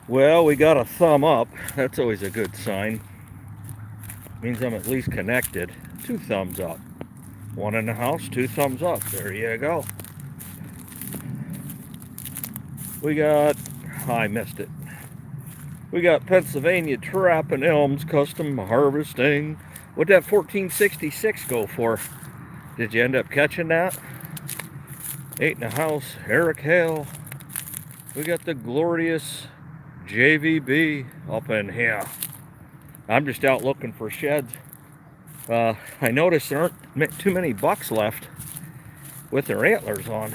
Well, we got a thumb up. That's always a good sign. Means I'm at least connected. 2 thumbs up. 1 in the house, 2 thumbs up. There you go. We got, I missed it. We got Pennsylvania Trap and Elms Custom Harvesting. What'd that 1466 go for? Did you end up catching that? 8 in the house, Eric Hale. We got the glorious JVB up in here. I'm just out looking for sheds. I noticed there aren't too many bucks left with their antlers on.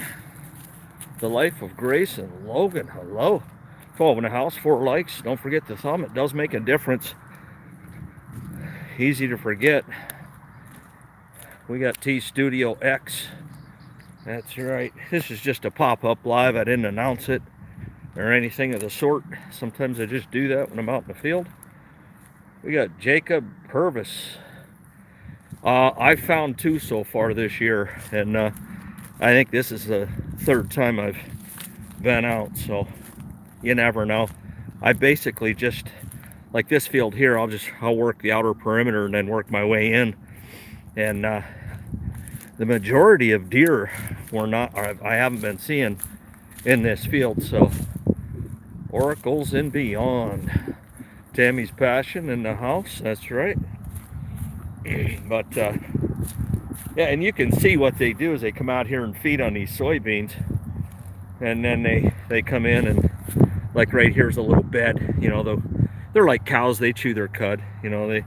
The Life of Grace and Logan, hello. 12 in the house, 4 likes. Don't forget the thumb, it does make a difference. Easy to forget. We got T Studio X. That's right. This is just a pop-up live. I didn't announce it or anything of the sort. Sometimes I just do that when I'm out in the field. We got Jacob Purvis. I've found 2 so far this year, and I think this is the 3rd time I've been out, so you never know. I basically just, like this field here, I'll work the outer perimeter and then work my way in. And the majority of deer I haven't been seeing in this field, so Oracles and Beyond. Tammy's Passion in the house, that's right. But yeah, and you can see what they do is they come out here and feed on these soybeans, and then they come in, and like right here's a little bed, you know, they're like cows, they chew their cud, you know, they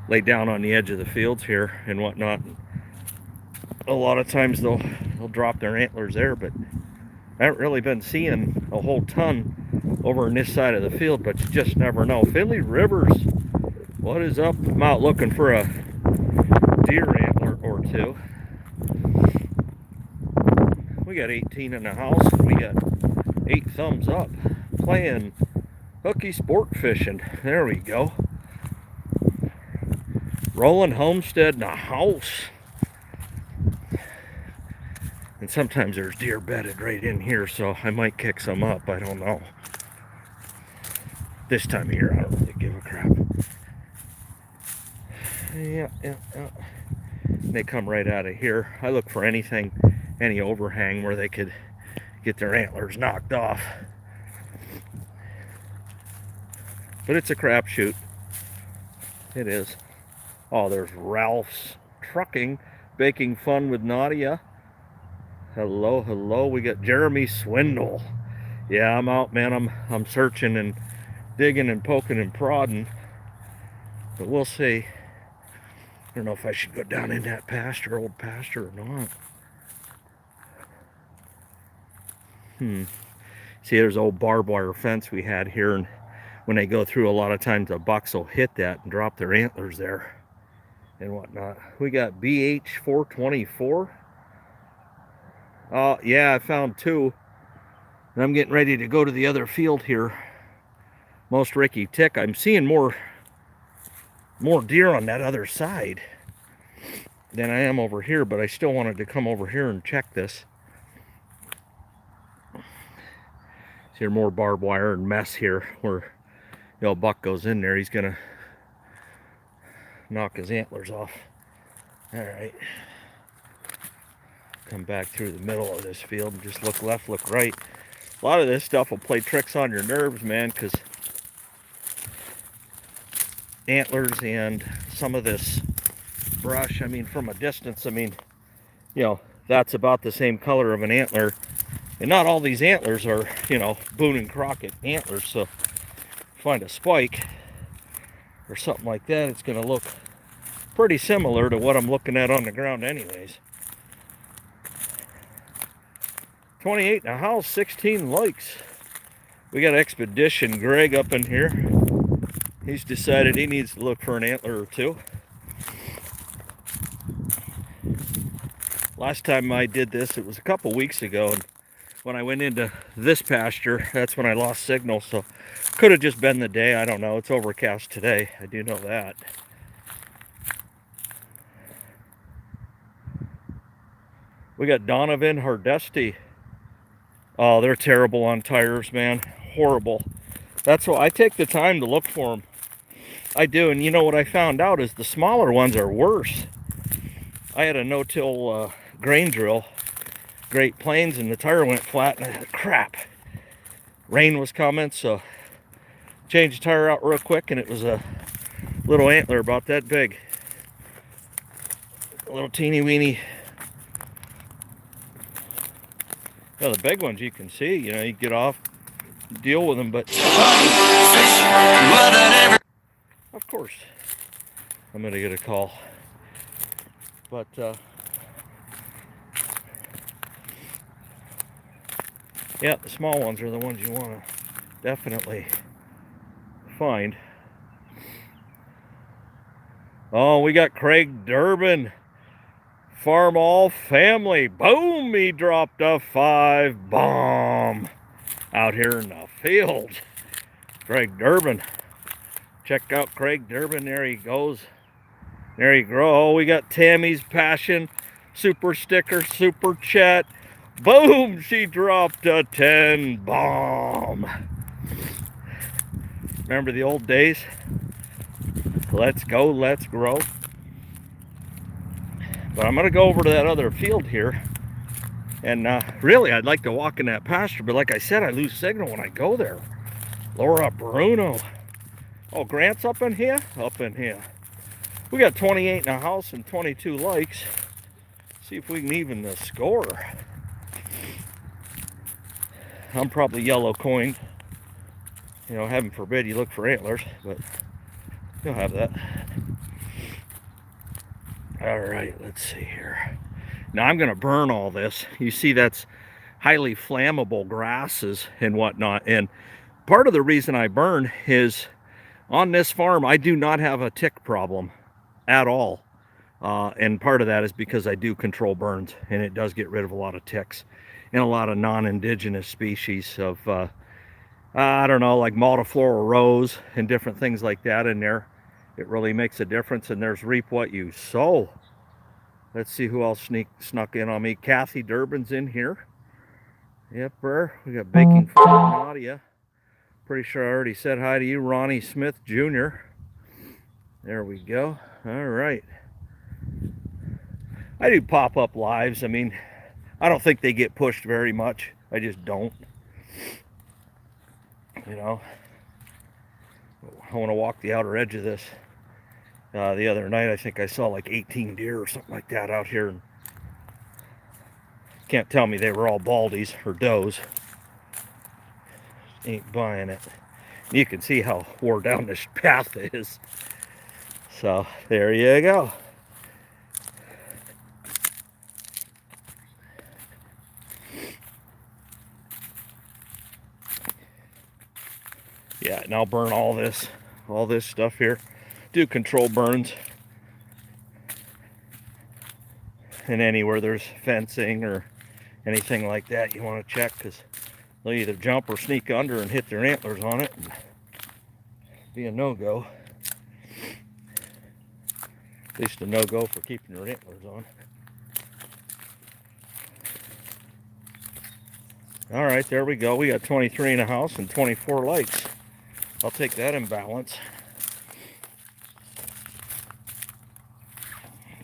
lay down on the edge of the fields here and whatnot. A lot of times they'll drop their antlers there, but I haven't really been seeing a whole ton over on this side of the field, but you just never know. Finley Rivers, what is up? I'm out looking for a deer antler or 2. We got 18 in the house, and we got 8 thumbs up. Playing hooky sport fishing. There we go. Roland Homestead in the house. And sometimes there's deer bedded right in here, so I might kick some up. I don't know. This time of year, I don't really give a crap. Yeah. They come right out of here. I look for anything, any overhang where they could get their antlers knocked off. But it's a crapshoot. It is. Oh, there's Ralph's Trucking, Baking Fun with Nadia. Hello. We got Jeremy Swindle. Yeah, I'm out, man. I'm searching and digging and poking and prodding. But we'll see. I don't know if I should go down in that pasture, old pasture, or not. See, there's an old barbed wire fence we had here, and when they go through, a lot of times the bucks will hit that and drop their antlers there and whatnot. We got BH 424. Yeah, I found 2, and I'm getting ready to go to the other field here. Most Ricky Tick. I'm seeing more deer on that other side than I am over here, but I still wanted to come over here and check this. See, more barbed wire and mess here where the old buck goes in there. He's gonna knock his antlers off. All right. Come back through the middle of this field and just look left, look right. A lot of this stuff will play tricks on your nerves, man, because antlers and some of this brush, I mean, from a distance, I mean, you know, that's about the same color of an antler. And not all these antlers are, you know, Boone and Crockett antlers. So find a spike or something like that, it's going to look pretty similar to what I'm looking at on the ground anyways. 28 in the house, 16 likes. We got Expedition Greg up in here. He's decided he needs to look for an antler or 2. Last time I did this, it was a couple weeks ago, and when I went into this pasture, that's when I lost signal, so could have just been the day. I don't know. It's overcast today. I do know that. We got Donovan Hardesty. Oh, they're terrible on tires, man. Horrible. That's why I take the time to look for them. I do, and you know what I found out is the smaller ones are worse. I had a no-till grain drill, Great Plains, and the tire went flat, and I thought, crap. Rain was coming, so changed the tire out real quick, and it was a little antler about that big. A little teeny weeny. Well, the big ones you can see, you know, you get off, deal with them, but of course I'm gonna get a call. But yeah, the small ones are the ones you want to definitely find. Oh, we got Craig Durbin, Farmall family. Boom, he dropped a 5 bomb out here in the field. Craig Durbin. Check out Craig Durbin. There he goes. There you go. Oh, we got Tammy's Passion, super sticker, super chat. Boom, she dropped a 10 bomb. Remember the old days? Let's go, let's grow. But I'm going to go over to that other field here. And really, I'd like to walk in that pasture. But like I said, I lose signal when I go there. Laura Bruno. Oh, Grant's up in here? Up in here. We got 28 in the house and 22 likes. See if we can even the score. I'm probably yellow coined. You know, heaven forbid you look for antlers, but you'll have that. All right, let's see here. Now I'm going to burn all this. You see, that's highly flammable grasses and whatnot. And part of the reason I burn is on this farm, I do not have a tick problem at all. And part of that is because I do control burns, and it does get rid of a lot of ticks and a lot of non-indigenous species of, I don't know, like multiflora rose and different things like that in there. It really makes a difference, and there's reap what you sow. Let's see who else snuck in on me. Kathy Durbin's in here. Yep, we got Baking for Nadia. Pretty sure I already said hi to you, Ronnie Smith Jr. There we go. All right. I do pop-up lives. I mean, I don't think they get pushed very much. I just don't. You know, I want to walk the outer edge of this. The other night, I think I saw like 18 deer or something like that out here. And can't tell me they were all baldies or does. Ain't buying it. You can see how wore down this path is. So there you go. Yeah, and I'll burn all this stuff here. Do control burns. And anywhere there's fencing or anything like that, you want to check, because they'll either jump or sneak under and hit their antlers on it and be a no-go. At least a no-go for keeping your antlers on. All right, there we go. We got 23 in the house and 24 likes. I'll take that in balance.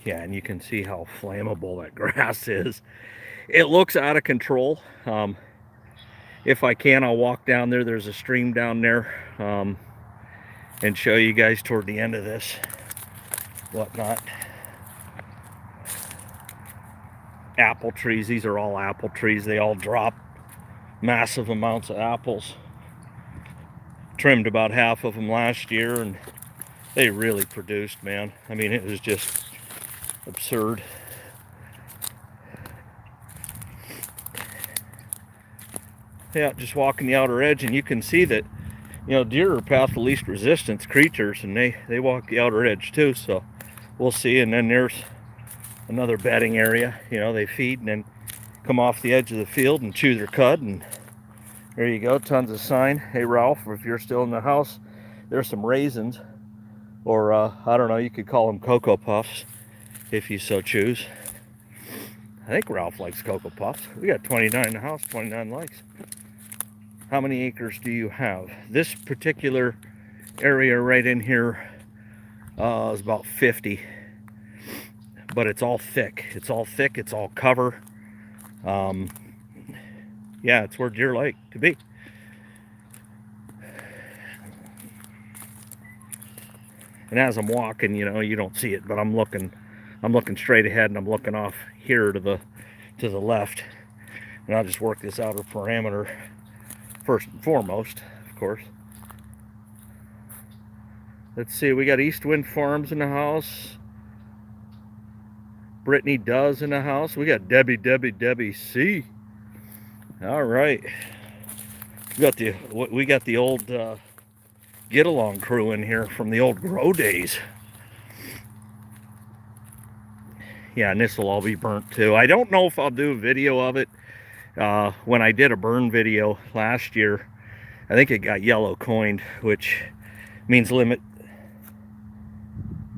Yeah, and you can see how flammable that grass is. It looks out of control. If I can, I'll walk down there. There's a stream down there, and show you guys toward the end of this whatnot. Apple trees. These are all apple trees. They all drop massive amounts of apples. Trimmed about half of them last year, and they really produced, man. I mean, it was just absurd. Yeah, just walking the outer edge, and you can see that, you know, deer are path of least resistance creatures, and they walk the outer edge too. So we'll see. And then there's another bedding area. You know, they feed and then come off the edge of the field and chew their cud, and there you go, tons of sign. Hey Ralph, if you're still in the house, there's some raisins, or I don't know, you could call them Cocoa Puffs if you so choose. I think Ralph likes Cocoa Puffs. We got 29 in the house, 29 likes. How many acres do you have? This particular area right in here is about 50, but it's all thick. It's all thick, it's all cover. Yeah, it's where deer like to be. And as I'm walking, you know, you don't see it, but I'm looking straight ahead, and I'm looking off here to the left. And I'll just work this outer parameter first and foremost, of course. Let's see, we got East Wind Farms in the house. Brittany Does in the house. We got Debbie C. All right. We got the old Get Along crew in here from the old grow days. Yeah, and this will all be burnt too. I don't know if I'll do a video of it. When I did a burn video last year, I think it got yellow coined, which means limit.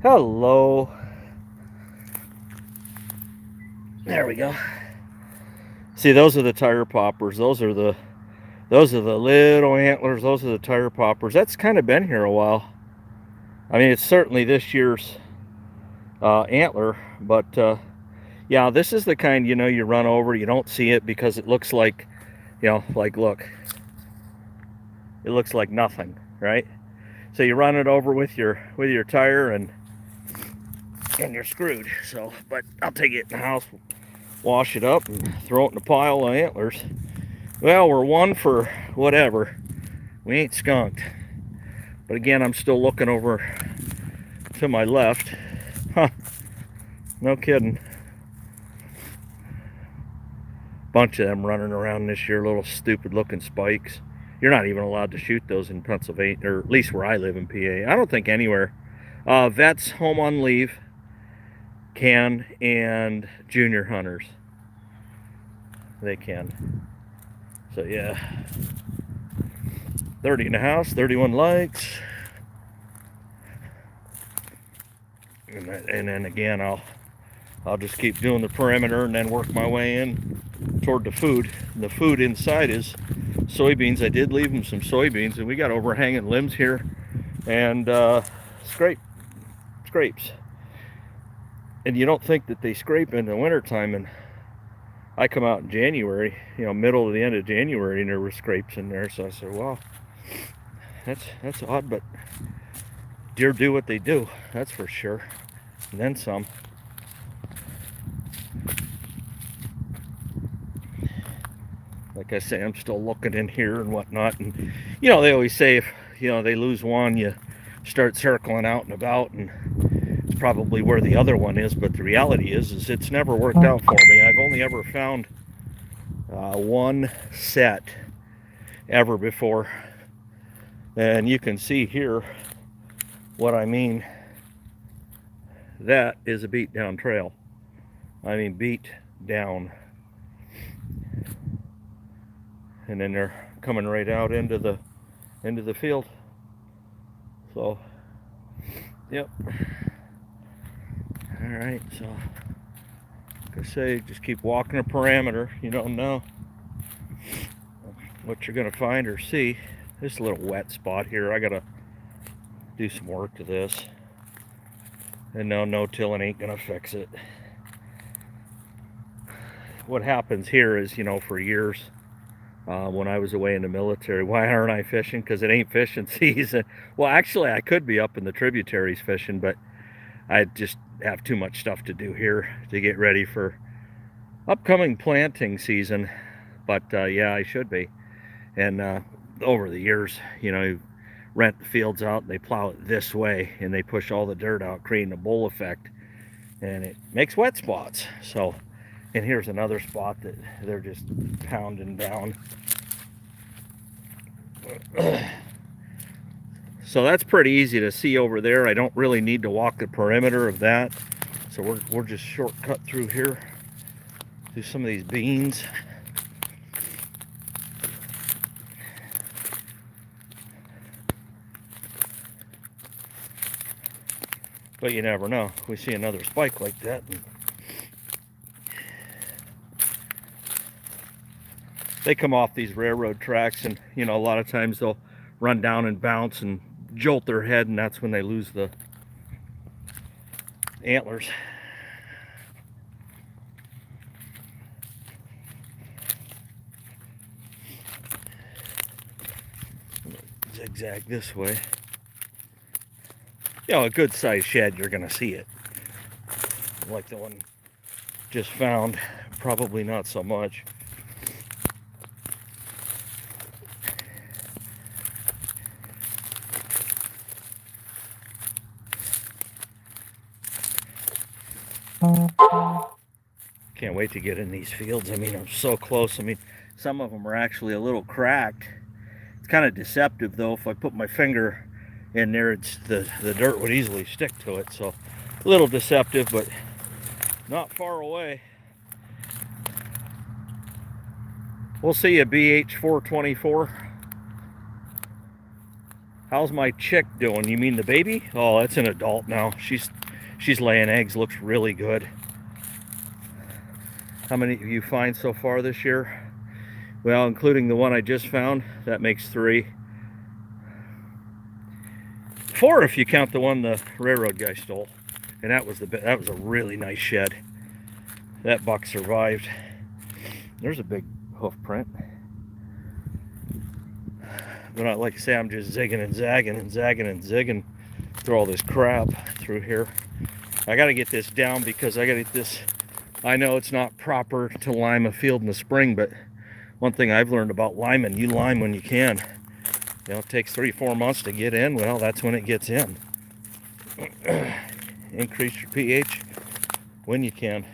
Hello. There we go. See, those are the tire poppers. Those are the little antlers. Those are the tire poppers. That's kind of been here a while. I mean, it's certainly this year's antler, but yeah, this is the kind, you know, you run over, you don't see it because it looks like, you know, like, look, it looks like nothing, right? So you run it over with your tire and you're screwed. So, but I'll take it in the house, wash it up, and throw it in a pile of antlers. Well, we're one for whatever. We ain't skunked. But again, I'm still looking over to my left. Huh. No kidding. Bunch of them running around this year, little stupid looking spikes. You're not even allowed to shoot those in Pennsylvania, or at least where I live in PA. I don't think anywhere. Vets home on leave can, and junior hunters, they can. So yeah, 30 in the house, 31 likes. And then again, I'll just keep doing the perimeter and then work my way in toward the food. The food inside is soybeans. I did leave them some soybeans, and we got overhanging limbs here, and scrapes. And you don't think that they scrape in the wintertime, and I come out in January, you know, middle to the end of January, and there were scrapes in there. So I said, well, that's odd, but deer do what they do, that's for sure, and then some. Like I say, I'm still looking in here and whatnot, and you know, they always say if, you know, they lose one, you start circling out and about, and it's probably where the other one is. But the reality is it's never worked out for me. I've only ever found one set ever before, and you can see here what I mean. That is a beat down trail. I mean, beat down. And then they're coming right out into the field. So, yep. All right, so like I say, just keep walking a parameter. You don't know what you're gonna find or see. This little wet spot here, I gotta do some work to this. And no tilling ain't gonna fix it. What happens here is, you know, for years, when I was away in the military, why aren't I fishing? Because it ain't fishing season. Well, actually, I could be up in the tributaries fishing, but I just have too much stuff to do here to get ready for upcoming planting season. But yeah, I should be. And over the years, you know, you rent the fields out, and they plow it this way, and they push all the dirt out, creating a bowl effect, and it makes wet spots. So, and here's another spot that they're just pounding down. So that's pretty easy to see over there. I don't really need to walk the perimeter of that. So we're just shortcut through here, through some of these beans. But you never know. We see another spike like that, and they come off these railroad tracks, and you know, a lot of times they'll run down and bounce and jolt their head, and that's when they lose the antlers. Zigzag this way. You know, a good sized shed, you're gonna see it. Like the one just found, probably not so much. Can't wait to get in these fields. I mean, I'm so close. I mean, some of them are actually a little cracked. It's kind of deceptive though. If I put my finger in there, it's the dirt would easily stick to it. So a little deceptive, but not far away. We'll see you, BH424. How's my chick doing? You mean the baby? Oh, that's an adult now. She's laying eggs. Looks really good. How many of you find so far this year? Well, including the one I just found, that makes 3. 4 if you count the one the railroad guy stole. And that was a really nice shed. That buck survived. There's a big hoof print. But like I say, I'm just zigging and zagging and zagging and zigging through all this crap through here. I got to get this down because I got to get this. I know it's not proper to lime a field in the spring, but one thing I've learned about liming, you lime when you can. You know, it takes 3-4 months to get in. Well, that's when it gets in. Increase your pH when you can.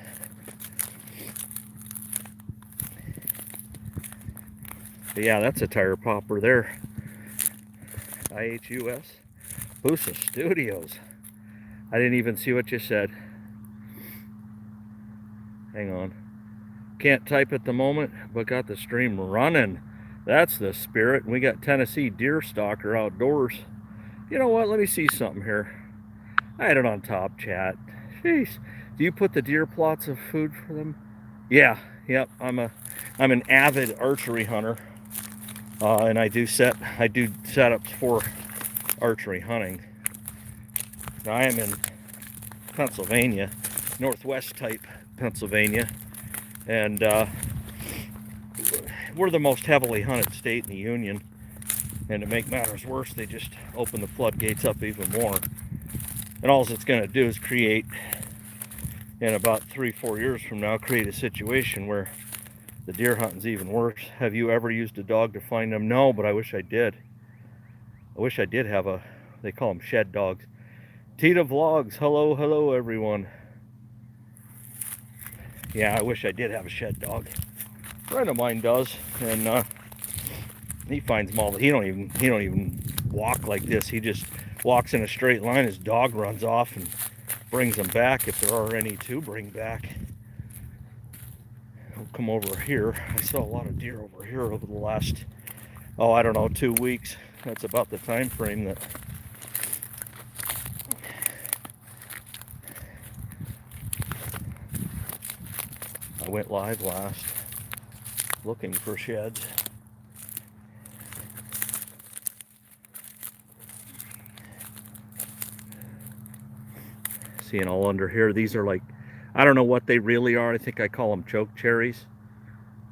But yeah, that's a tire popper there. IHUS Busa Studios. I didn't even see what you said. Hang on. Can't type at the moment, but got the stream running. That's the spirit. We got Tennessee deer stalker outdoors. You know what? Let me see something here. I had it on top chat. Jeez. Do you put the deer plots of food for them? Yeah. Yep. I'm an avid archery hunter. And I do setups for archery hunting. Now, I am in Pennsylvania, northwest type Pennsylvania, and we're the most heavily hunted state in the union. And to make matters worse, they just open the floodgates up even more. And all it's going to do is create, in about 3-4 years from now, create a situation where the deer hunting's even worse. Have you ever used a dog to find them? No, but I wish I did. I wish I did have they call them shed dogs. Tita Vlogs, hello everyone. Yeah, I wish I did have a shed dog. A friend of mine does, and he finds them all. He don't even walk like this. He just walks in a straight line. His dog runs off and brings them back if there are any to bring back. We'll come over here. I saw a lot of deer over here over the last, I don't know, 2 weeks. That's about the time frame that I went live last, looking for sheds. Seeing all under here, these are like, I don't know what they really are. I think I call them choke cherries.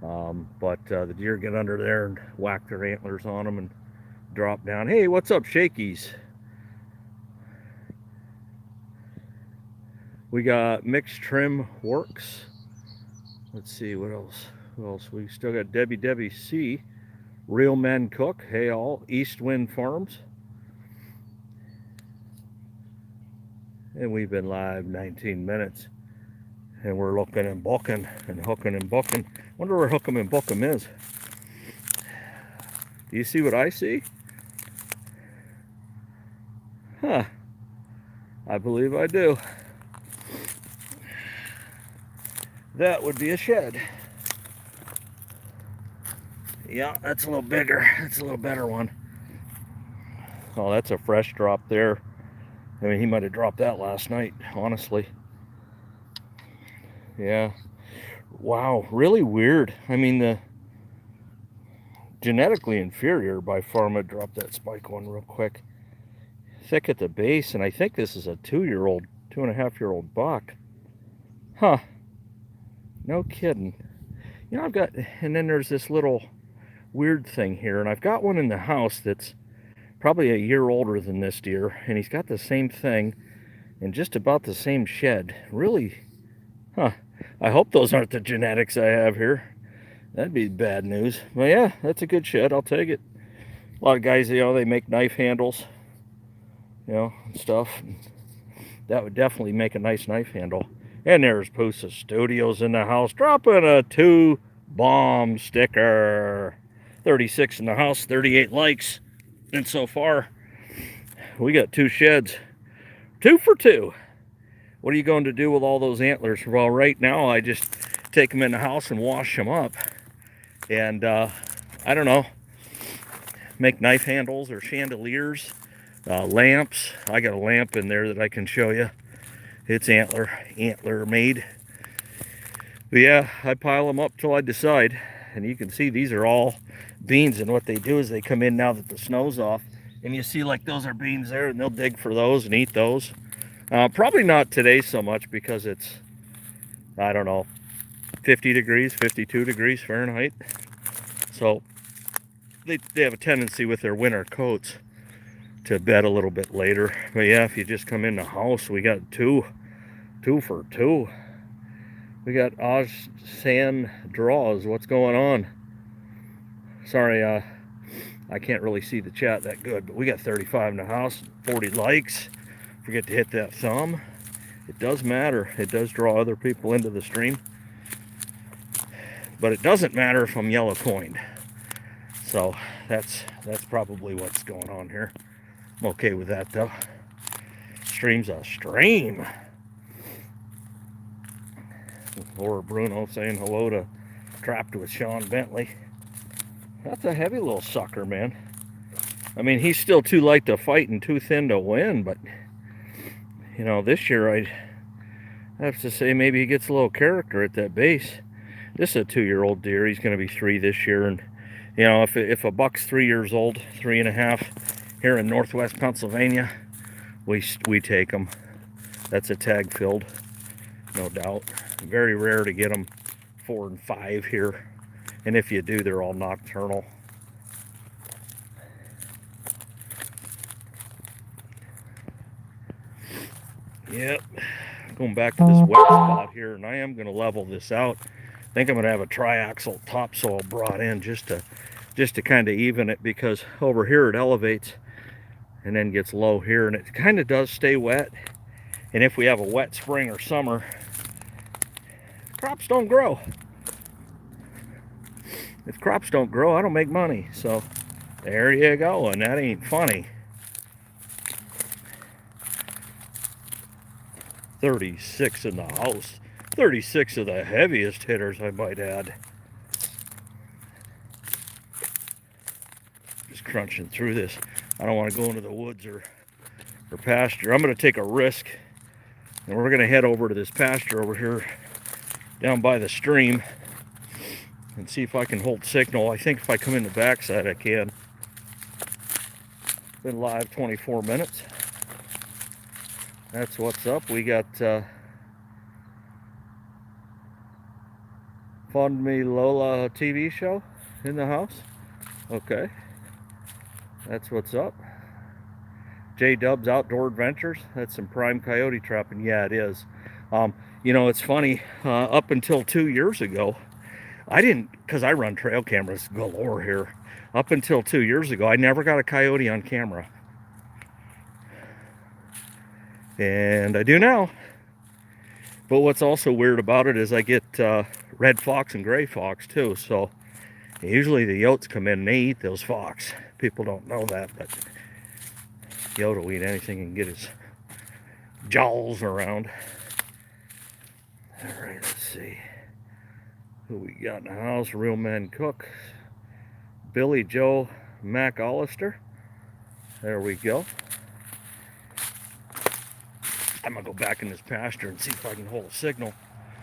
But the deer get under there and whack their antlers on them and drop down. Hey, what's up, Shakies? We got mixed trim works. Let's see what else. Who else? We still got Debbie C. Real Men Cook. Hey all. East Wind Farms. And we've been live 19 minutes. And we're looking and booking and hooking and booking. Wonder where Hookem and Bookem is. Do you see what I see? Huh. I believe I do. that would be a shed. Yeah, that's a little bigger. That's a little better one. Oh, that's a fresh drop there. I mean, he might have dropped that last night, honestly. Yeah. Wow, really weird. I mean, the genetically inferior by Farmall dropped that spike one real quick. Thick at the base, and I think this is a 2-year-old, 2.5-year-old buck. Huh. No kidding. You know, I've got, and then there's this little weird thing here, and I've got one in the house that's probably a year older than this deer, and he's got the same thing in just about the same shed. Really, huh. I hope those aren't the genetics I have here. That'd be bad news. But yeah, that's a good shed. I'll take it. A lot of guys, you know, they make knife handles, you know, and stuff. That would definitely make a nice knife handle. And there's Pusa Studios in the house, dropping a 2-bomb sticker. 36 in the house, 38 likes. And so far, we got 2 sheds. 2 for 2. What are you going to do with all those antlers? Well, right now, I just take them in the house and wash them up. And, I don't know, make knife handles or chandeliers, lamps. I got a lamp in there that I can show you. It's antler made. But yeah, I pile them up till I decide. And you can see these are all beans, and what they do is they come in now that the snow's off, and you see like those are beans there, and they'll dig for those and eat those. Probably not today so much because it's, I don't know, 50 degrees, 52 degrees Fahrenheit. So they have a tendency with their winter coats to bed a little bit later. But yeah, if you just come in the house, we got 2 for 2. We got Oz Sand Draws. What's going on? Sorry, I can't really see the chat that good, but we got 35 in the house, 40 likes. Forget to hit that thumb. It does matter. It does draw other people into the stream. But it doesn't matter if I'm yellow coined. So that's probably what's going on here. I'm okay with that though. Stream's a stream. Laura Bruno saying hello to Trapped with Sean Bentley. That's a heavy little sucker, man. I mean, he's still too light to fight and too thin to win, but you know, this year I'd have to say maybe he gets a little character at that base. This is a 2-year-old deer. He's going to be 3 this year, and you know, if a buck's 3 years old, 3.5 here in northwest Pennsylvania, we take them. That's a tag filled, no doubt. Very rare to get them 4 and 5 here, and if you do, they're all nocturnal. Yep, going back to this wet spot here, and I am going to level this out. I think I'm going to have a triaxial topsoil brought in just to kind of even it, because over here it elevates and then gets low here, and it kind of does stay wet. And if we have a wet spring or summer, crops don't grow. If crops don't grow, I don't make money. So there you go, and that ain't funny. 36 in the house. 36 of the heaviest hitters, I might add. Just crunching through this. I don't want to go into the woods or pasture. I'm going to take a risk, and we're going to head over to this pasture over here down by the stream and see if I can hold signal. I think if I come in the backside, I can. Been live 24 minutes. That's what's up. We got Fund Me Lola TV show in the house. Okay. That's what's up. J-Dub's Outdoor Adventures. That's some prime coyote trapping. Yeah, it is. You know, it's funny. Up until 2 years ago, I didn't, because I run trail cameras galore here. Up until 2 years ago, I never got a coyote on camera. And I do now. But what's also weird about it is I get red fox and gray fox too. So usually the yotes come in and they eat those fox. People don't know that, but yote will eat anything and get his jaws around. All right, let's see. Who we got in the house? Real Men Cook. Billy Joe McAllister. There we go. I'm gonna go back in this pasture and see if I can hold a signal,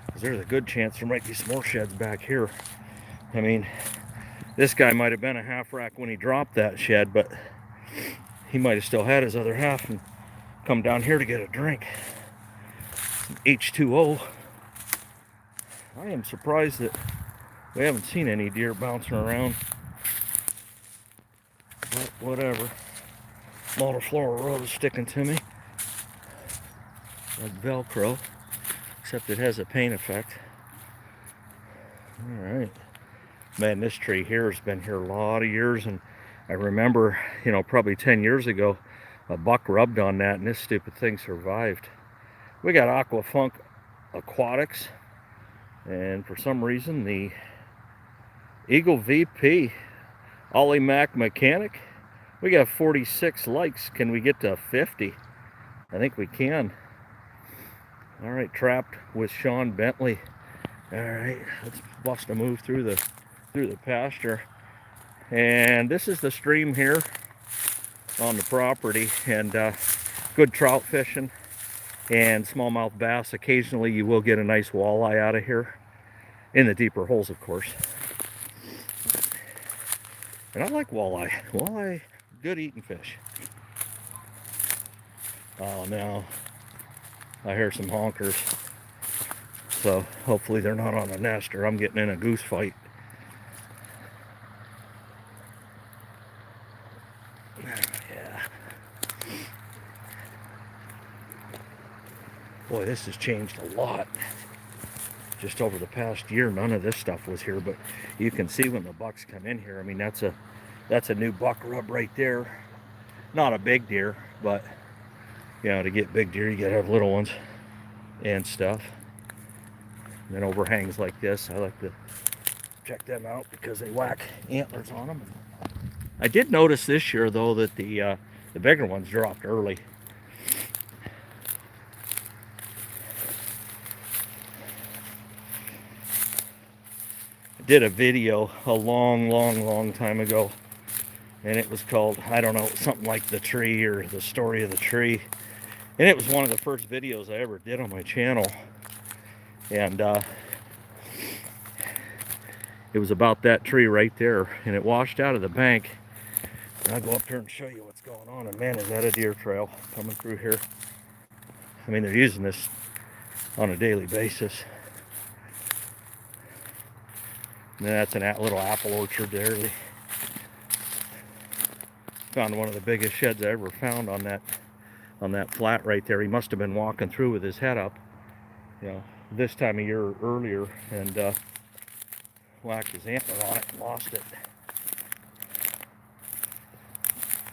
because there's a good chance there might be some more sheds back here. I mean, this guy might have been a half rack when he dropped that shed, but he might have still had his other half and come down here to get a drink. Some H2O. I am surprised that we haven't seen any deer bouncing around. But whatever. Multiflora rose sticking to me like Velcro, except it has a paint effect. Alright. Man, this tree here has been here a lot of years, and I remember, you know, probably 10 years ago, a buck rubbed on that and this stupid thing survived. We got Aquafunk Aquatics, and for some reason the Eagle VP Ollie Mac Mechanic, we got 46 likes. Can we get to 50? I think we can. All right, trapped with Sean Bentley. All right, let's bust a move through the pasture. And this is the stream here on the property, and good trout fishing and smallmouth bass. Occasionally you will get a nice walleye out of here, in the deeper holes, of course. And I like walleye. Walleye, good eating fish. Oh, now I hear some honkers. So hopefully they're not on a nest, or I'm getting in a goose fight. Yeah. Boy, this has changed a lot. Just over the past year, none of this stuff was here, but you can see when the bucks come in here. I mean, that's a new buck rub right there. Not a big deer, but you know, to get big deer, you gotta have little ones and stuff. And then overhangs like this, I like to check them out because they whack antlers on them. I did notice this year, though, that the bigger ones dropped early. I did a video a long time ago, and it was called, I don't know, something like The Tree or The Story of the Tree. And it was one of the first videos I ever did on my channel. And it was about that tree right there, and it washed out of the bank. And I'll go up there and show you what's going on. And man, is that a deer trail coming through here. I mean, they're using this on a daily basis. And that's a little apple orchard there. They found one of the biggest sheds I ever found on that flat right there. He must have been walking through with his head up, you know, this time of year earlier, and whacked his antler on it and lost it.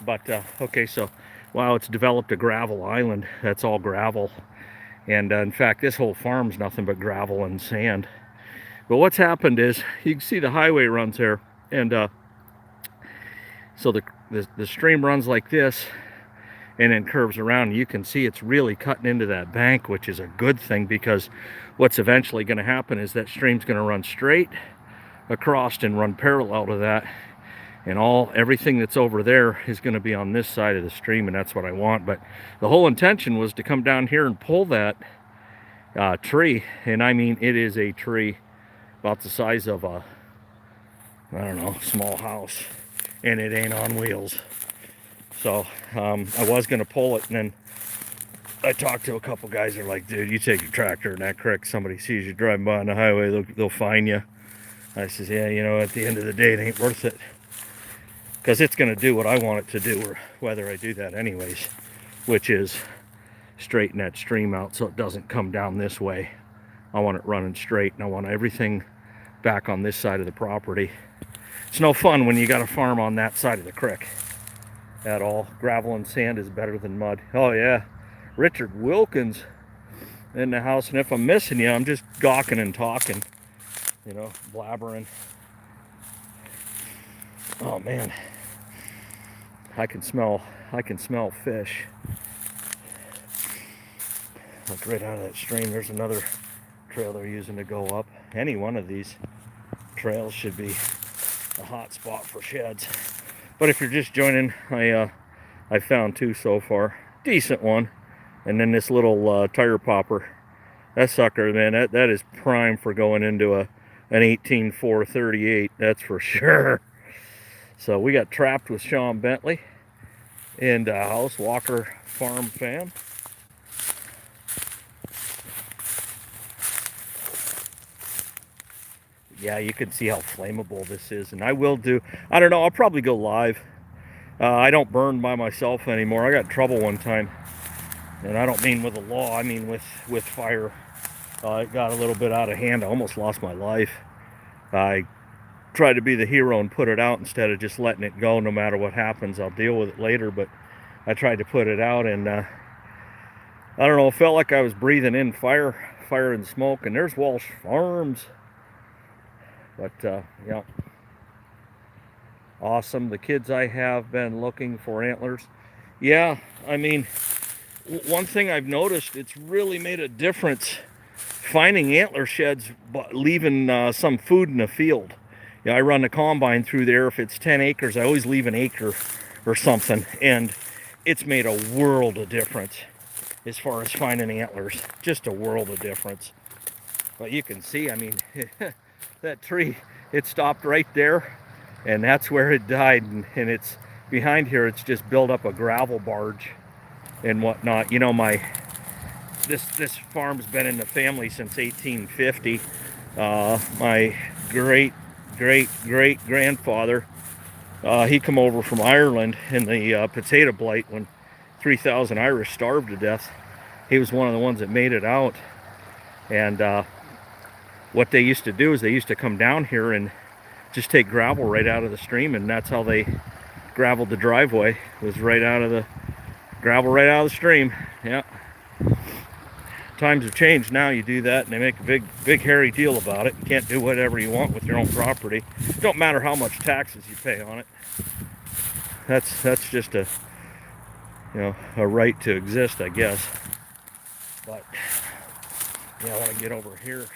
But okay, so wow, it's developed a gravel island. That's all gravel, and in fact, this whole farm's nothing but gravel and sand. But what's happened is, you can see the highway runs there, and so the stream runs like this and then curves around. You can see it's really cutting into that bank, which is a good thing, because what's eventually going to happen is that stream's going to run straight across and run parallel to that, and everything that's over there is going to be on this side of the stream, and that's what I want. But the whole intention was to come down here and pull that tree, and I mean, it is a tree about the size of a, I don't know, small house, and it ain't on wheels. So I was going to pull it, and then I talked to a couple guys. They're like, dude, you take your tractor in that creek, somebody sees you driving by on the highway, they'll fine you. I says, yeah, you know, at the end of the day, it ain't worth it, because it's going to do what I want it to do, or whether I do that anyways, which is straighten that stream out so it doesn't come down this way. I want it running straight, and I want everything back on this side of the property. It's no fun when you got a farm on that side of the creek at all. Gravel and sand is better than mud. Oh yeah, Richard Wilkins in the house, and if I'm missing you, I'm just gawking and talking, you know, blabbering. Oh man, I can smell fish. Look right out of that stream. There's another trail they're using to go up. Any one of these trails should be a hot spot for sheds. But if you're just joining, I found 2 so far. Decent one. And then this little tire popper. That sucker, man, that is prime for going into an 18-438, that's for sure. So we got trapped with Sean Bentley and House Walker Farm fam. Yeah, you can see how flammable this is, and I don't know, I'll probably go live. I don't burn by myself anymore. I got in trouble one time, and I don't mean with the law, I mean with fire. It got a little bit out of hand. I almost lost my life. I tried to be the hero and put it out instead of just letting it go. No matter what happens, I'll deal with it later, but I tried to put it out, and I don't know, it felt like I was breathing in fire and smoke. And there's Walsh Farms. But yeah, awesome. The kids I have been looking for antlers. Yeah, I mean, one thing I've noticed, it's really made a difference finding antler sheds, but leaving some food in the field. Yeah, I run the combine through there. If it's 10 acres, I always leave an acre or something, and it's made a world of difference as far as finding antlers. Just a world of difference. But you can see, I mean, that tree, it stopped right there, and that's where it died. And it's behind here, it's just built up a gravel barge and whatnot. You know, this farm's been in the family since 1850. My great grandfather, he come over from Ireland in the potato blight when 3,000 Irish starved to death. He was one of the ones that made it out. And what they used to do is they used to come down here and just take gravel right out of the stream, and that's how they graveled the driveway, was right out of the gravel right out of the stream. Yeah. Times have changed now. You do that and they make a big hairy deal about it. You can't do whatever you want with your own property. It don't matter how much taxes you pay on it. That's just a, you know, a right to exist, I guess. But yeah, I want to get over here.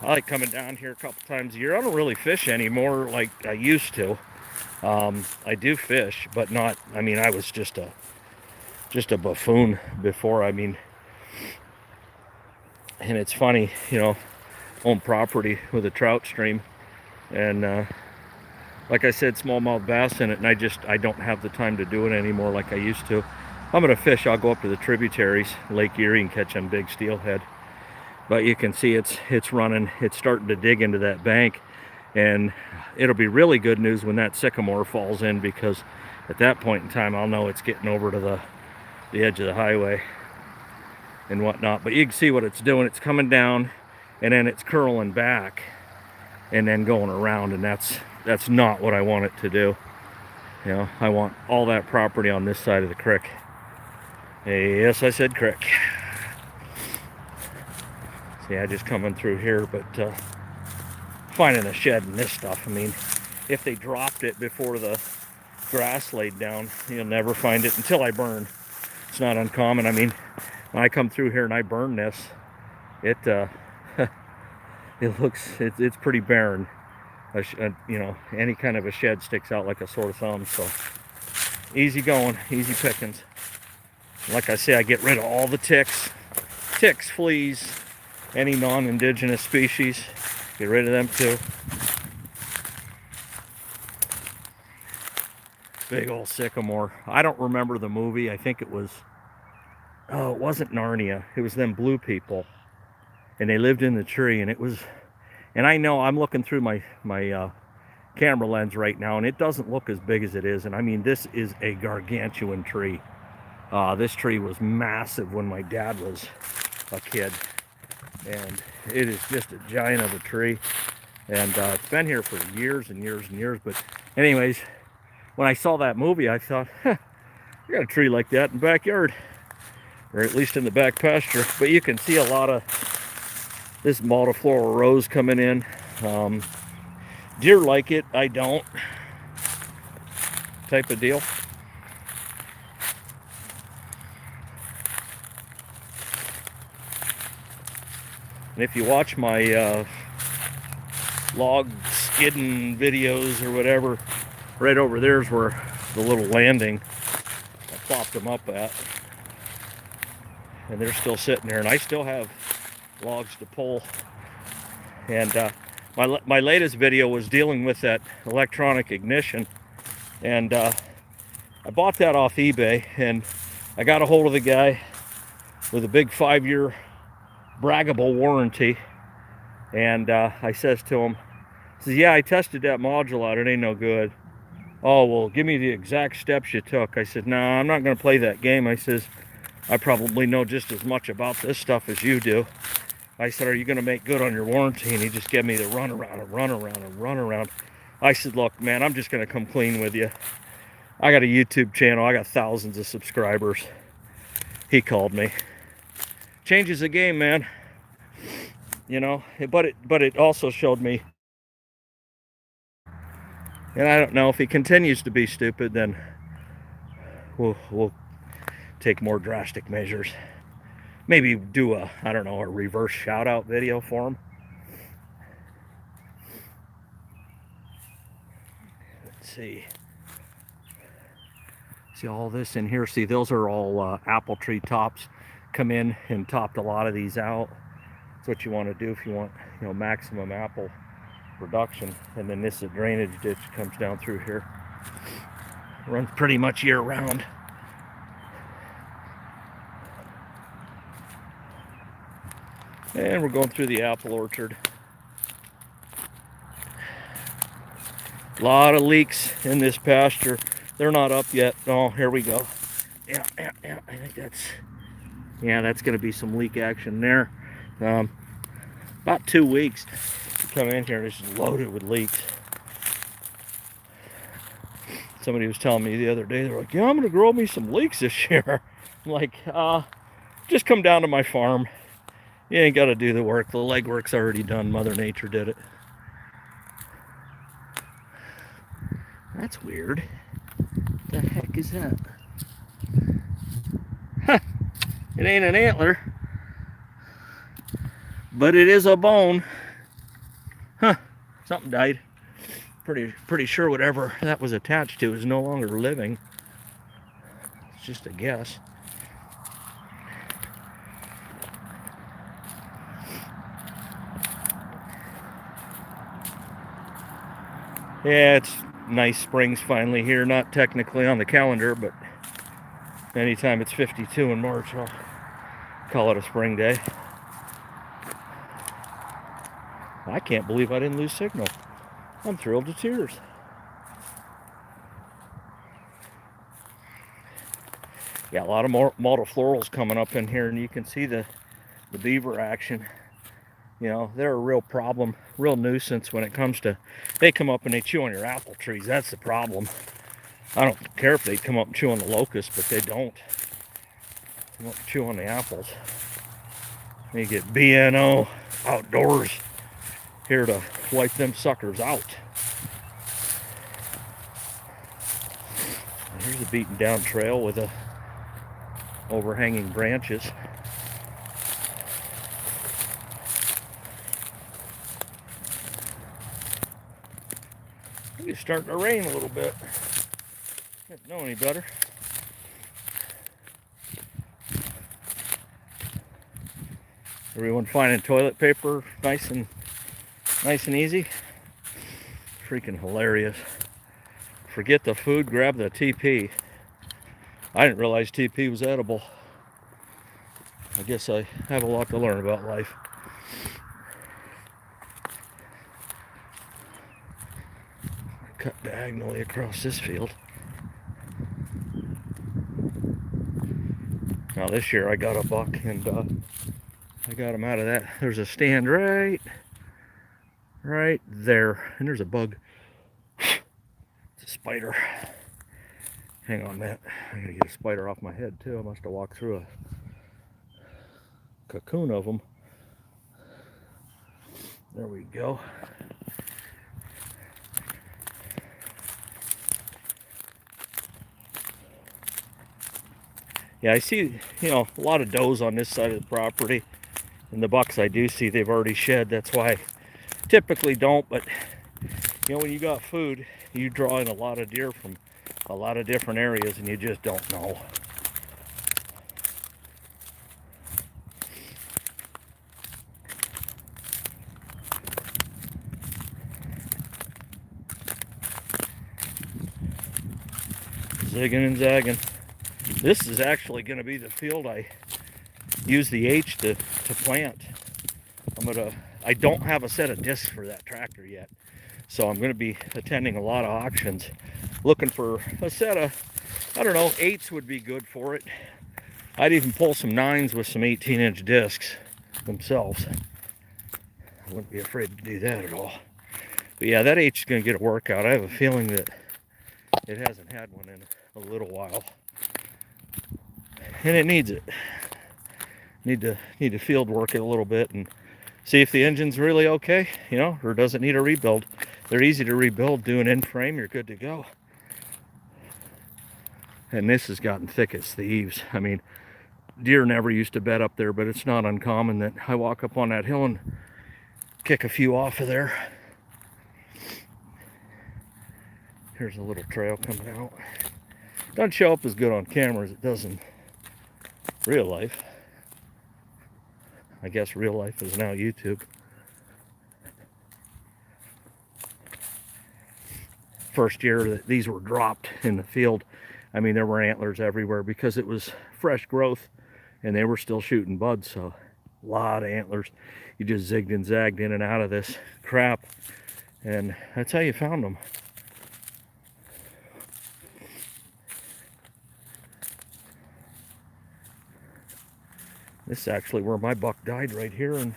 I like coming down here a couple times a year. I don't really fish anymore like I used to. I do fish, but not, I mean, I was just a buffoon before. I mean, and it's funny, you know, own property with a trout stream, and like I said, smallmouth bass in it, and I don't have the time to do it anymore like I used to. I'm gonna fish, I'll go up to the tributaries, Lake Erie, and catch them big steelhead. But you can see it's running, it's starting to dig into that bank, and it'll be really good news when that sycamore falls in, because at that point in time I'll know it's getting over to the edge of the highway and whatnot. But you can see what it's doing. It's coming down and then it's curling back and then going around, and that's not what I want it to do. You know, I want all that property on this side of the creek. Yes, I said creek. See, I just coming through here, but finding a shed and this stuff, I mean, if they dropped it before the grass laid down, you'll never find it until I burn. It's not uncommon. I mean, when I come through here and I burn this, it it's pretty barren. You know, any kind of a shed sticks out like a sore thumb. So easy going, easy pickings. Like I say, I get rid of all the ticks, fleas, any non-indigenous species. Get rid of them too. Big old sycamore. I don't remember the movie. I think it was, oh, it wasn't Narnia. It was them blue people, and they lived in the tree, and it was, and I know I'm looking through my camera lens right now, and it doesn't look as big as it is. And I mean, this is a gargantuan tree. This tree was massive when my dad was a kid, and it is just a giant of a tree. And it's been here for years and years and years. But anyways, when I saw that movie, I thought, I got a tree like that in the backyard, or at least in the back pasture. But you can see a lot of this multiflora rose coming in. Deer like it, I don't, type of deal. And if you watch my log skidding videos or whatever. Right over there's where the little landing I plopped them up at. And they're still sitting there, and I still have logs to pull. And my latest video was dealing with that electronic ignition, and I bought that off eBay, and I got a hold of the guy with a big 5-year braggable warranty, and I says to him, he says, yeah, I tested that module out, it ain't no good. Oh, well, give me the exact steps you took. I said, no, I'm not going to play that game. I says, I probably know just as much about this stuff as you do. I said, are you going to make good on your warranty? And he just gave me the runaround and runaround and runaround. I said, look, man, I'm just going to come clean with you. I got a YouTube channel. I got thousands of subscribers. He called me. Changes the game, man. You know, but it also showed me. And I don't know, if he continues to be stupid, then we'll take more drastic measures. Maybe do a, I don't know, a reverse shout out video for him. Let's see. See all this in here? See, those are all apple tree tops. Come in and topped a lot of these out. That's what you want to do if you want, you know, maximum apple production. And then this is a drainage ditch comes down through here. Runs pretty much year round. And we're going through the apple orchard. A lot of leaks in this pasture. They're not up yet. Oh, here we go. Yeah. I think that's going to be some leak action there. About 2 weeks. You come in here, it's just loaded with leaks. Somebody was telling me the other day, they're like, yeah, I'm going to grow me some leeks this year. I'm like, just come down to my farm. You ain't got to do the work. The legwork's already done. Mother Nature did it. That's weird. What the heck is that? Huh. It ain't an antler. But it is a bone. Huh. Something died. Pretty sure whatever that was attached to is no longer living. It's just a guess. Yeah, it's nice springs finally here. Not technically on the calendar, but anytime it's 52 in March, I'll call it a spring day. I can't believe I didn't lose signal. I'm thrilled to tears. Yeah, a lot of more multiflorals coming up in here, and you can see the beaver action. You know, they're a real problem, real nuisance when it comes to, they come up and they chew on your apple trees. That's the problem. I don't care if they come up and chew on the locusts, but they don't. They won't chew on the apples. You get BNO Outdoors here to wipe them suckers out. And here's a beaten down trail with a overhanging branches. It's starting to rain a little bit. Didn't know any better. Everyone finding toilet paper nice and easy. Freaking hilarious. Forget the food, grab the TP. I didn't realize TP was edible. I guess I have a lot to learn about life. Cut diagonally across this field. Now this year I got a buck, and I got him out of that. There's a stand right there, and there's a bug. It's a spider. Hang on, Matt. I gotta get a spider off my head too. I must have walked through a cocoon of them. There we go. Yeah, I see, you know, a lot of does on this side of the property, and the bucks I do see, they've already shed. That's why typically don't, but you know, when you got food, you draw in a lot of deer from a lot of different areas and you just don't know. Zigging and zagging. This is actually going to be the field I use the H to plant. I don't have a set of discs for that tractor yet, so I'm going to be attending a lot of auctions, looking for a set of, I don't know, 8s would be good for it. I'd even pull some 9s with some 18-inch discs themselves. I wouldn't be afraid to do that at all. But yeah, that H is going to get a workout. I have a feeling that it hasn't had one in a little while, and it needs it. Need to field work it a little bit and see if the engine's really okay, you know, or does it need a rebuild. They're easy to rebuild. Do an in-frame, you're good to go. And this has gotten thick as thieves. I mean, deer never used to bed up there, but it's not uncommon that I walk up on that hill and kick a few off of there. Here's a little trail coming out. Doesn't show up as good on camera as it does in real life. I guess real life is now YouTube. First year that these were dropped in the field, I mean, there were antlers everywhere because it was fresh growth and they were still shooting buds, so a lot of antlers. You just zigged and zagged in and out of this crap, and that's how you found them. This is actually where my buck died, right here, and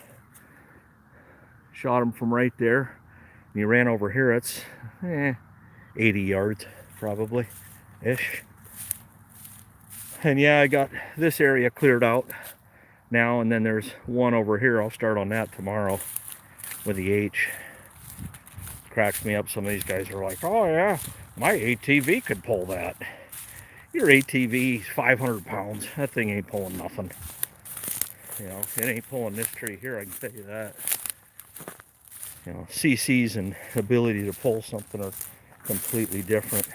shot him from right there. And he ran over here. It's 80 yards probably ish. And yeah, I got this area cleared out now, and then there's one over here. I'll start on that tomorrow with the H. Cracks me up. Some of these guys are like, oh yeah, my ATV could pull that. Your ATV is 500 pounds. That thing ain't pulling nothing. You know, it ain't pulling this tree here, I can tell you that. You know, CC's and ability to pull something are completely different.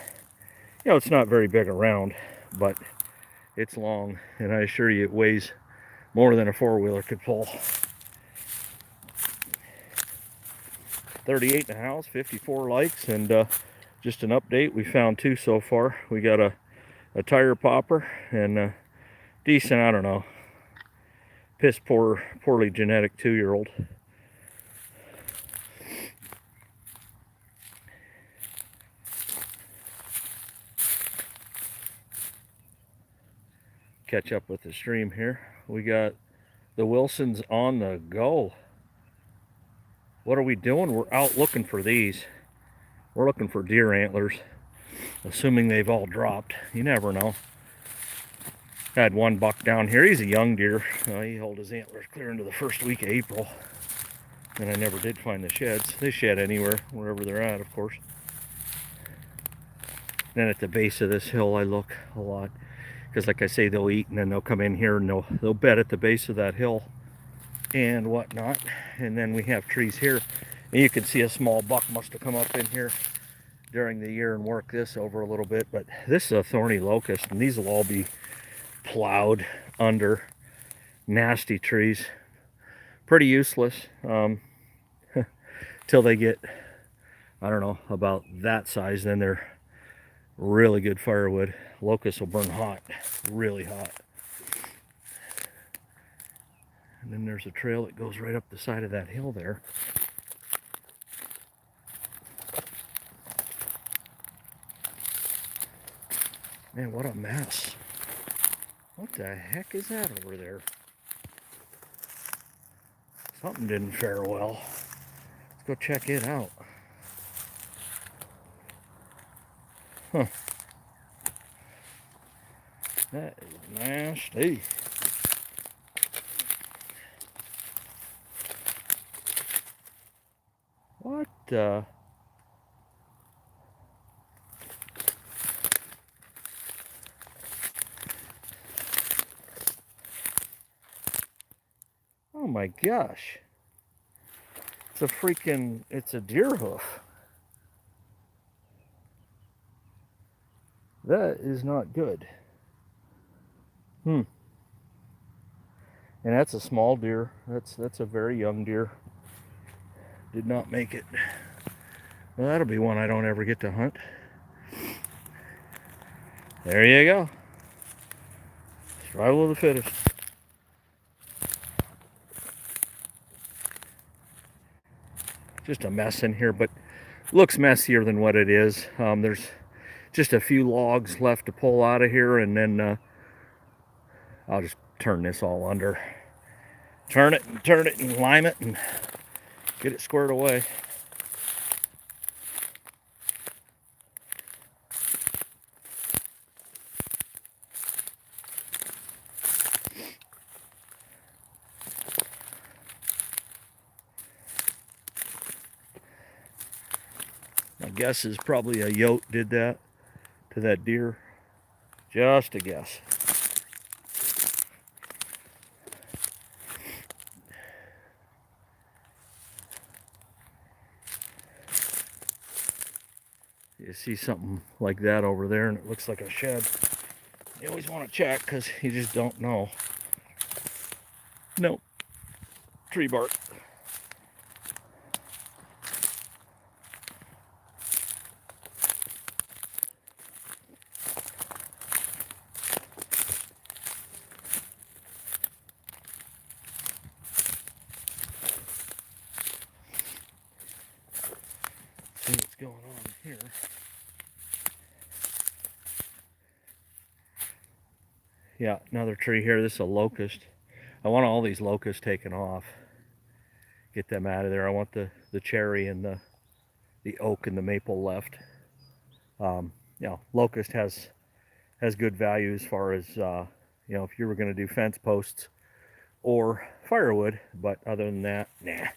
You know, it's not very big around, but it's long, and I assure you it weighs more than a four-wheeler could pull. 38 in the house, 54 likes, and just an update, we found 2 so far. We got a tire popper and a decent, I don't know, piss poor, poorly genetic 2-year-old. Catch up with the stream here. We got the Wilsons on the go. What are we doing? We're out looking for these. We're looking for deer antlers, assuming they've all dropped. You never know. Had one buck down here. He's a young deer. He held his antlers clear into the first week of April. And I never did find the sheds. They shed anywhere, wherever they're at, of course. Then at the base of this hill, I look a lot. Because like I say, they'll eat and then they'll come in here and they'll bed at the base of that hill and whatnot. And then we have trees here. And you can see a small buck must have come up in here during the year and work this over a little bit. But this is a thorny locust, and these will all be plowed under. Nasty trees. Pretty useless till they get, I don't know, about that size. Then they're really good firewood. Locusts will burn hot, really hot. And then there's a trail that goes right up the side of that hill there. Man, what a mess. What the heck is that over there? Something didn't fare well. Let's go check it out. Huh. That is nasty. What the? Oh my gosh. It's a deer hoof. That is not good. And that's a small deer. That's a very young deer. Did not make it. Well, that'll be one I don't ever get to hunt. There you go. Survival of the fittest. Just a mess in here, but looks messier than what it is. There's just a few logs left to pull out of here, and then I'll just turn this all under. Turn it and lime it and get it squared away. My guess is probably a yote did that to that deer. Just a guess. You see something like that over there and it looks like a shed. You always want to check because you just don't know. Nope. Tree bark. See what's going on here. Yeah, another tree here. This is a locust. I want all these locusts taken off. Get them out of there. I want the cherry and the oak and the maple left. You know, locust has good value as far as you know, if you were going to do fence posts or firewood, but other than that, nah.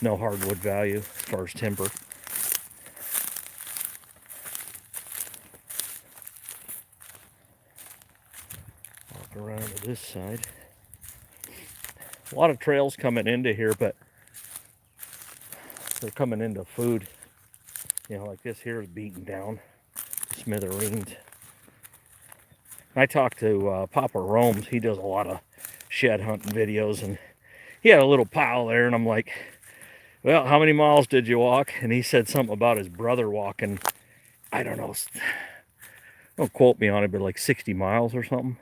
No hardwood value as far as timber. Walk around to this side. A lot of trails coming into here, but they're coming into food. You know, like this here is beaten down, smithereens. I talked to Papa Rome's. He does a lot of shed hunting videos, and he had a little pile there, and I'm like, well, how many miles did you walk? And he said something about his brother walking, I don't know, don't quote me on it, but like 60 miles or something.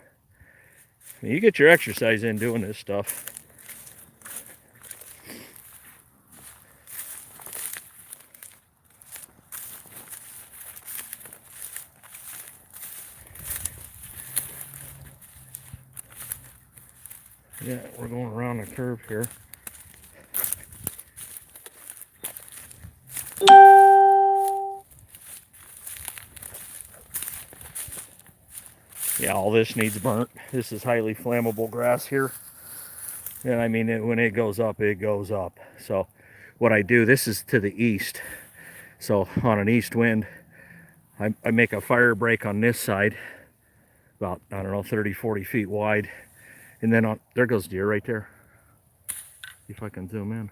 I mean, you get your exercise in doing this stuff. Yeah, we're going around the curve here. Yeah, all this needs burnt. This is highly flammable grass here. And I mean, when it goes up, it goes up. So what I do, this is to the east. So on an east wind, I make a fire break on this side, about, I don't know, 30, 40 feet wide. And then on, there goes deer right there. See if I can zoom in.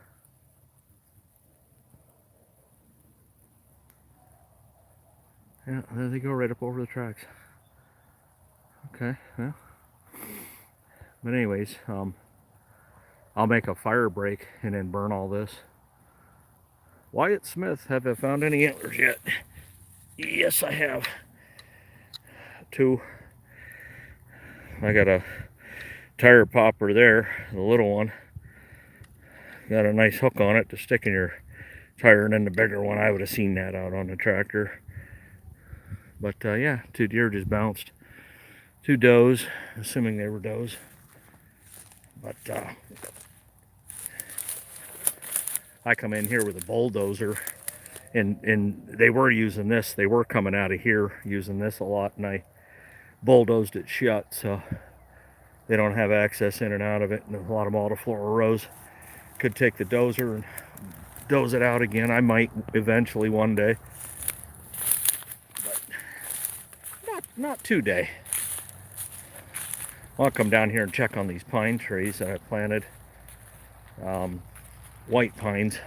Yeah, there they go right up over the tracks. Okay, yeah. But anyways, I'll make a fire break and then burn all this. Wyatt Smith, have I found any antlers yet? Yes, I have. 2. I got a tire popper there, the little one. Got a nice hook on it to stick in your tire, and then the bigger one, I would have seen that out on the tractor. But yeah, 2 deer just bounced. 2 does, assuming they were does. But I come in here with a bulldozer, and they were using this. They were coming out of here using this a lot, and I bulldozed it shut, so they don't have access in and out of it. And a lot of multiflora rows. Could take the dozer and doze it out again. I might eventually one day, but not today. I'll come down here and check on these pine trees that I planted. white pines.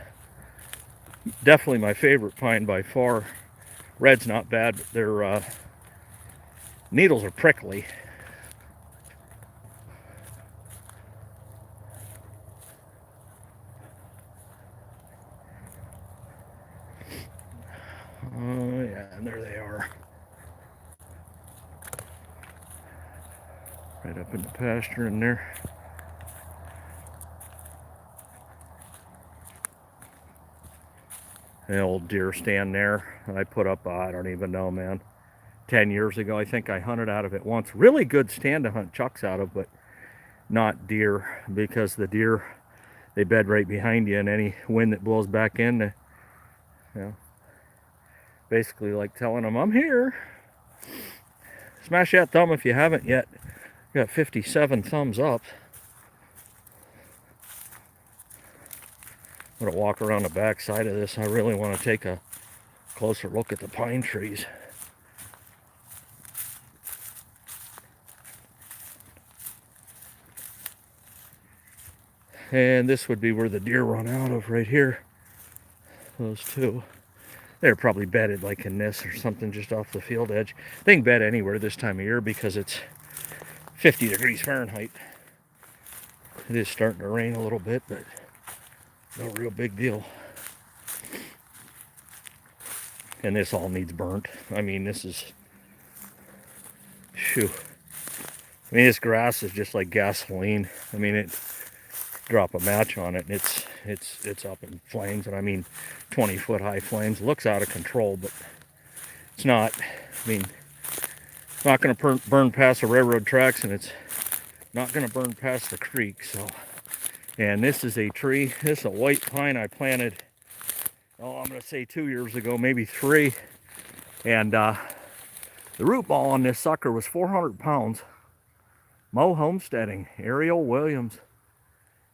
Definitely my favorite pine by far. Red's not bad, but their needles are prickly. Oh yeah, and there they are. Right up in the pasture in there. The old deer stand there. I put up, I don't even know, man. 10 years ago, I think I hunted out of it once. Really good stand to hunt chucks out of, but not deer, because the deer, they bed right behind you, and any wind that blows back in, you know, basically like telling them, I'm here. Smash that thumb if you haven't yet. Got 57 thumbs up. I'm gonna walk around the back side of this. I really want to take a closer look at the pine trees. And this would be where the deer run out of, right here. Those two. They're probably bedded like in this or something, just off the field edge. They can bed anywhere this time of year because it's 50 degrees Fahrenheit. It is starting to rain a little bit, but no real big deal. And this all needs burnt. I mean, this is, shoo. I mean, this grass is just like gasoline. I mean, drop a match on it, and it's up in flames. And I mean, 20-foot high flames. It looks out of control, but it's not. I mean, it's not going to burn past the railroad tracks, and it's not going to burn past the creek. So, and this is a tree. This is a white pine I planted, oh, I'm going to say 2 years ago, maybe 3. And the root ball on this sucker was 400 pounds. Mo Homesteading, Ariel Williams.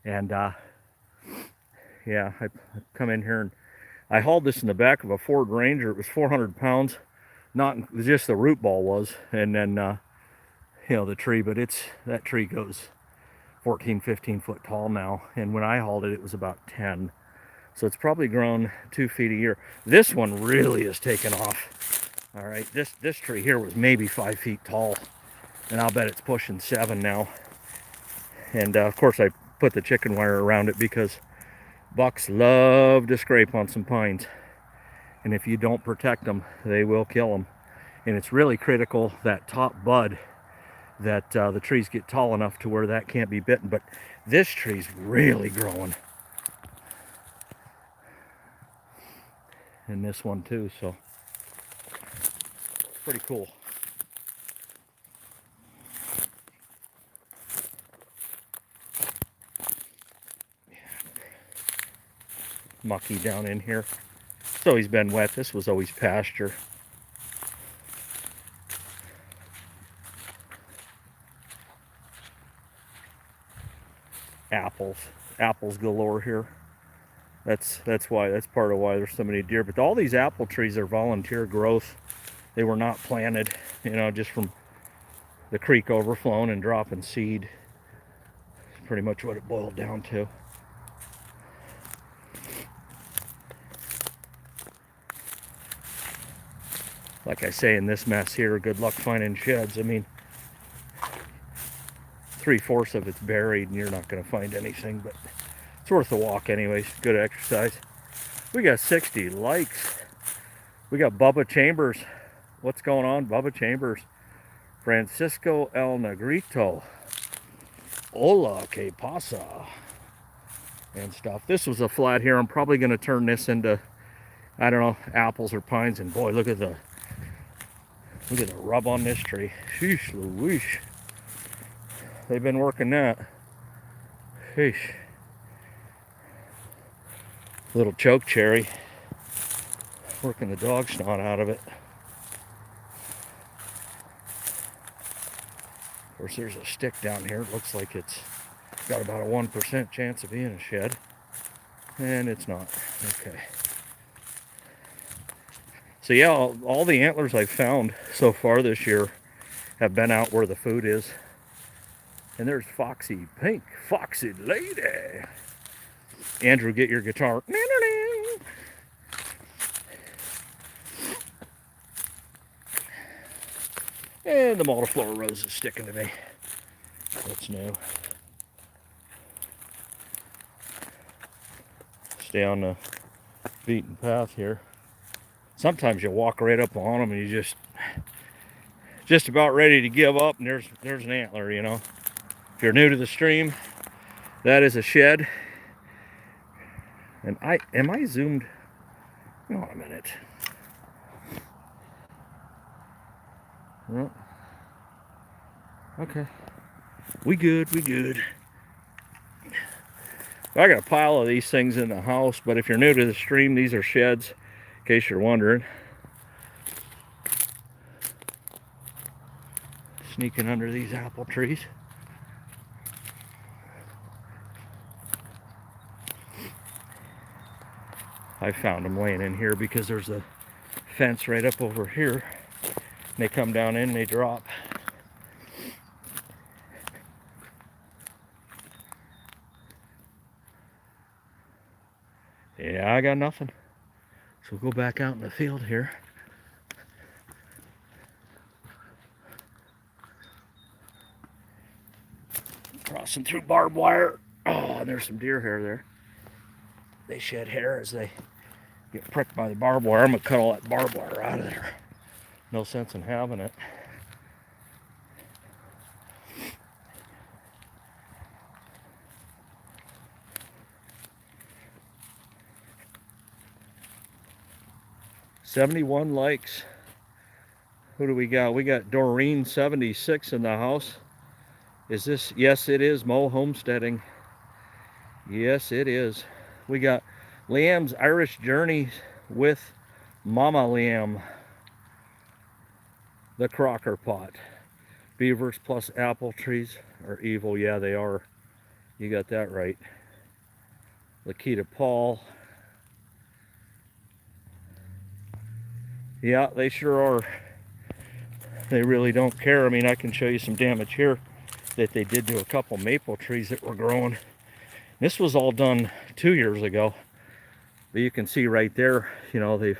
And yeah, I come in here and I hauled this in the back of a Ford Ranger. It was 400 pounds. Not just the root ball was, and then you know, the tree, but that tree goes 14, 15 foot tall now. And when I hauled it, it was about 10. So it's probably grown 2 feet a year. This one really has taken off. All right, this tree here was maybe 5 feet tall, and I'll bet it's pushing 7 now. And of course, I put the chicken wire around it because bucks love to scrape on some pines. And if you don't protect them, they will kill them. And it's really critical, that top bud, that the trees get tall enough to where that can't be bitten. But this tree's really growing. And this one too, so pretty cool. Mucky down in here. It's always been wet. This was always pasture. Apples galore here. That's part of why there's so many deer. But all these apple trees are volunteer growth. They were not planted, you know, just from the creek overflowing and dropping seed. That's pretty much what it boiled down to. Like I say, in this mess here, good luck finding sheds. I mean, 3/4 of it's buried and you're not going to find anything, but it's worth a walk anyways. Good exercise. We got 60 likes. We got Bubba Chambers. What's going on, Bubba Chambers? Francisco El Negrito. Hola, que pasa? And stuff. This was a flat here. I'm probably going to turn this into, I don't know, apples or pines. And boy, look at the rub on this tree. Sheesh Louise. They've been working that. Sheesh. Little choke cherry. Working the dog snot out of it. Of course, there's a stick down here. It looks like it's got about a 1% chance of being a shed. And it's not. Okay. So yeah, all the antlers I've found so far this year have been out where the food is. And there's Foxy Pink, Foxy Lady. Andrew, get your guitar. And the multiflora rose is sticking to me. That's new. Stay on the beaten path here. Sometimes you walk right up on them and you just about ready to give up, and there's an antler, you know. If you're new to the stream, that is a shed. And am I zoomed? Hang on a minute. Well, okay. We good. I got a pile of these things in the house, but if you're new to the stream, these are sheds, in case you're wondering. Sneaking under these apple trees. I found them laying in here because there's a fence right up over here. And they come down in and they drop. Yeah, I got nothing. So we'll go back out in the field here. Crossing through barbed wire. Oh, and there's some deer hair there. They shed hair as they get pricked by the barbed wire. I'm gonna cut all that barbed wire out of there. No sense in having it. $71 likes. Who do we got? We got Doreen 76 in the house. Is this? Yes, it is Mo Homesteading. Yes, it is. We got Liam's Irish Journey with Mama Liam. The Crocker Pot. Beavers plus apple trees are evil. Yeah, they are. You got that right. Lakita Paul. Yeah, they sure are. They really don't care. I mean, I can show you some damage here that they did to a couple maple trees that were growing. This was all done 2 years ago. But you can see right there, you know, they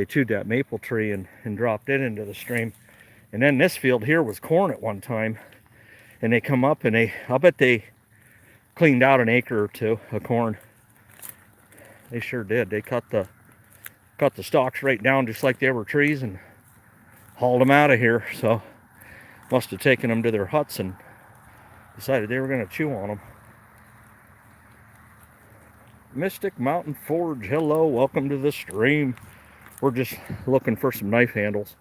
chewed that maple tree and dropped it into the stream. And then this field here was corn at one time. And they come up and I'll bet they cleaned out an acre or two of corn. They sure did. They cut the stalks right down just like they were trees and hauled them out of here. So must have taken them to their huts and decided they were going to chew on them. Mystic Mountain Forge, hello, welcome to the stream. We're just looking for some knife handles.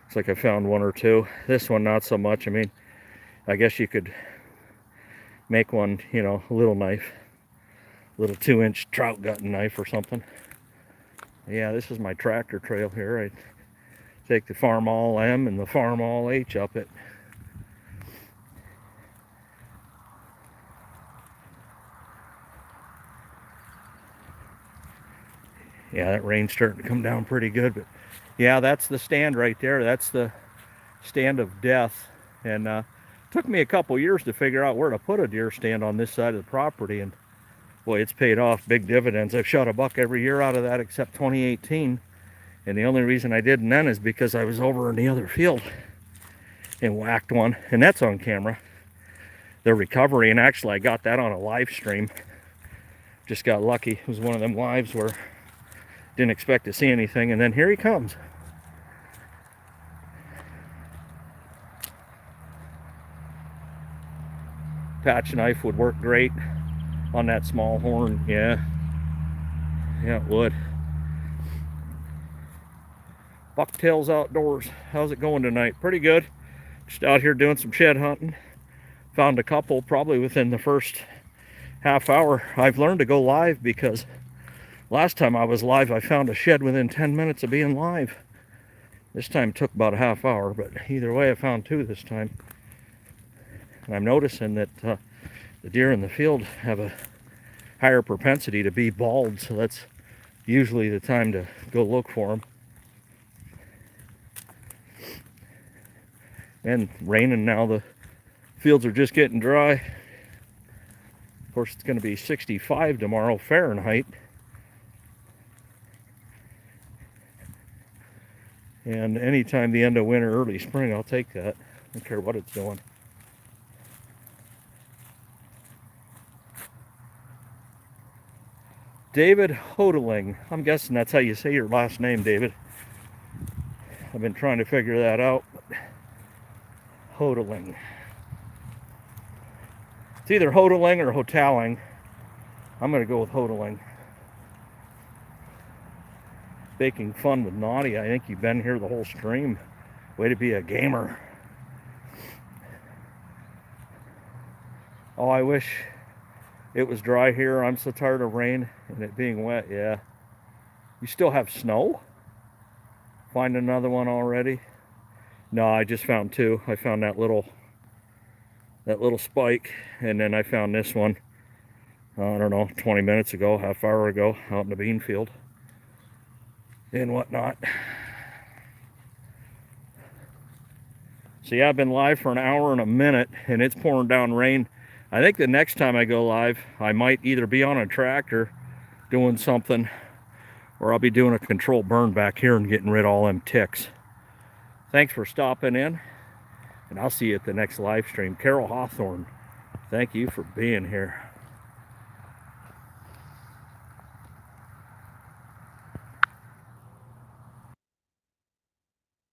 Looks like I found one or two. This one not so much. I mean, I guess you could make one, you know, a little knife, little 2-inch trout gutting knife or something. Yeah, this is my tractor trail here. I take the Farmall M and the Farmall H up it. Yeah, that rain's starting to come down pretty good, but yeah, that's the stand right there. That's the stand of death. And took me a couple years to figure out where to put a deer stand on this side of the property, and boy, it's paid off big dividends. I've shot a buck every year out of that except 2018. And the only reason I didn't then is because I was over in the other field and whacked one, and that's on camera. The recovery, and actually I got that on a live stream. Just got lucky. It was one of them lives where didn't expect to see anything, and then here he comes. Patch knife would work great on that small horn. Yeah, it would. Bucktails Outdoors, how's it going tonight? Pretty good. Just out here doing some shed hunting. Found a couple probably within the first half hour. I've learned to go live because last time I was live, I found a shed within 10 minutes of being live. This time it took about a half hour, but either way I found two this time. And I'm noticing that the deer in the field have a higher propensity to be bald, so that's usually the time to go look for them. And raining now, the fields are just getting dry. Of course, it's going to be 65 tomorrow Fahrenheit. And anytime the end of winter, early spring, I'll take that. I don't care what it's doing. David Hodeling. I'm guessing that's how you say your last name, David. I've been trying to figure that out. Hodeling. It's either Hodeling or Hoteling. I'm going to go with Hodeling. Baking fun with Naughty. I think you've been here the whole stream. Way to be a gamer. Oh, I wish it was dry here. I'm so tired of rain and it being wet. Yeah. You still have snow? Find another one already? No, I just found two. I found that little spike, and then I found this one, I don't know, 20 minutes ago, half hour ago, out in the bean field and whatnot. So yeah, I've been live for an hour and a minute, and it's pouring down rain. I think the next time I go live, I might either be on a tractor doing something, or I'll be doing a controlled burn back here and getting rid of all them ticks. Thanks for stopping in, and I'll see you at the next live stream. Carol Hawthorne, thank you for being here.